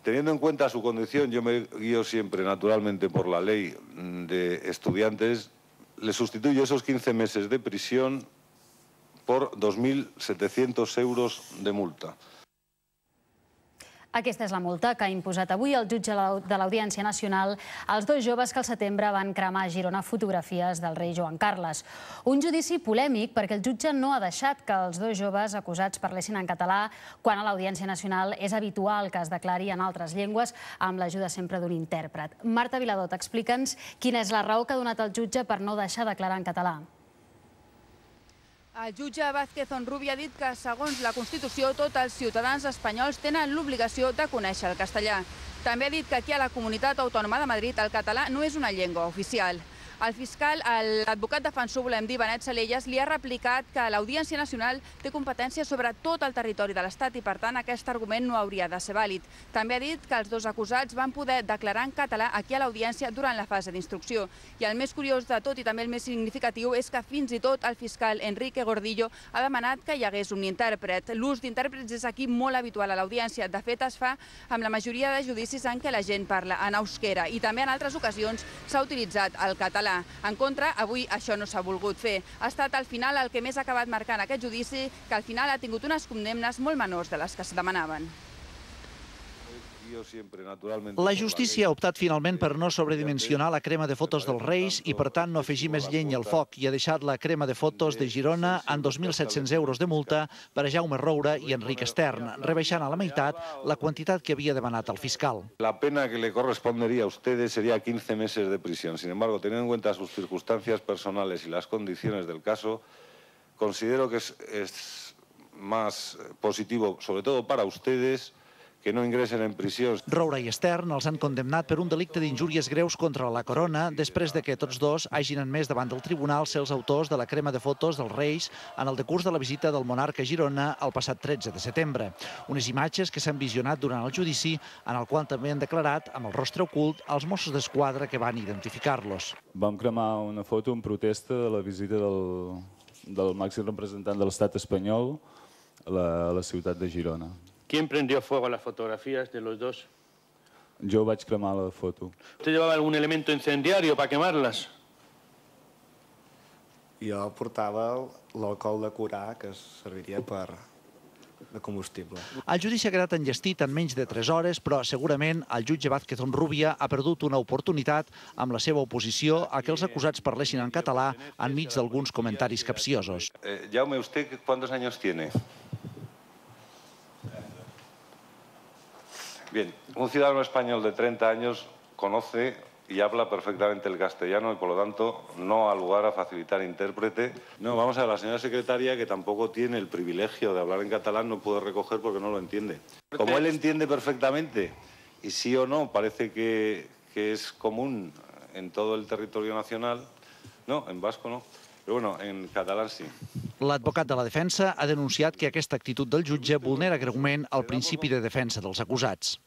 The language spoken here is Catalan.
Teniendo en cuenta su condición, yo me guío siempre, naturalmente, por la ley de estudiantes, le sustituyo esos 15 meses de prisión por 2.700 euros de multa. Aquesta és la multa que ha imposat avui el jutge de l'Audiència Nacional als dos joves que al setembre van cremar a Girona fotografies del rei Joan Carles. Un judici polèmic perquè el jutge no ha deixat que els dos joves acusats parlessin en català quan a l'Audiència Nacional és habitual que es declari en altres llengües amb l'ajuda sempre d'un intèrpret. Marta Viladot, explica'ns quina és la raó que ha donat el jutge per no deixar declarar en català. El jutge Vázquez Onrubia ha dit que, segons la Constitució, tots els ciutadans espanyols tenen l'obligació de conèixer el castellà. També ha dit que aquí a la Comunitat Autònoma de Madrid el català no és una llengua oficial. El fiscal, l'advocat defensor, volem dir, Benet Salellas, li ha replicat que l'Audiència Nacional té competència sobre tot el territori de l'Estat i, per tant, aquest argument no hauria de ser vàlid. També ha dit que els dos acusats van poder declarar en català aquí a l'Audiència durant la fase d'instrucció. I el més curiós de tot i també el més significatiu és que fins i tot el fiscal Enrique Gordillo ha demanat que hi hagués un intèrpret. L'ús d'intèrprets és aquí molt habitual a l'Audiència. De fet, es fa amb la majoria de judicis en què la gent parla en euskera i també en altres ocasions s'ha utilitzat el català. En contra, avui això no s'ha volgut fer. Ha estat al final el que més ha acabat marcant aquest judici, que al final ha tingut unes condemnes molt menors de les que es demanaven. La justícia ha optat finalment per no sobredimensionar la crema de fotos dels Reis i, per tant, no afegir més llenya al foc i ha deixat la crema de fotos de Girona en 2.700 euros de multa per a Jaume Roura i Enric Estern, rebaixant a la meitat la quantitat que havia demanat el fiscal. La pena que le correspondería a ustedes sería 15 meses de prisión. Sin embargo, teniendo en cuenta sus circunstancias personales y las condiciones del caso, considero que es más positivo, sobre todo para ustedes, que no ingresen en prisió. Roura i Estern els han condemnat per un delicte d'injúries greus contra la corona després de que tots dos hagin admès davant del tribunal ser els autors de la crema de fotos dels Reis en el decurs de la visita del monarca a Girona el passat 13 de setembre. Unes imatges que s'han visionat durant el judici, en el qual també han declarat, amb el rostre ocult, els Mossos d'Esquadra que van identificar-los. Vam cremar una foto en protesta de la visita del màxim representant de l'estat espanyol a la ciutat de Girona. ¿Quién prendió fuego a las fotografías de los dos? Jo vaig cremar la foto. ¿Usted llevaba algún elemento incendiario para quemarlas? Jo portava l'alcohol de curar, que serviria de combustible. El judici ha quedat enllestit en menys de 3 hores, però segurament el jutge Vázquez Onrubia ha perdut una oportunitat amb la seva oposició a que els acusats parlessin en català enmig d'alguns comentaris capciosos. Jaume, ¿usted cuántos años tiene? Bien, un ciudadano español de 30 años conoce y habla perfectamente el castellano y, por lo tanto, no ha lugar a facilitar intérprete. No, vamos a ver, la señora secretaria, que tampoco tiene el privilegio de hablar en catalán, no puede recoger porque no lo entiende. Como él entiende perfectamente, y sí o no, parece que es común en todo el territorio nacional, no, en vasco no, però bueno, en català sí. L'advocat de la defensa ha denunciat que aquesta actitud del jutge vulnera greument el principi de defensa dels acusats.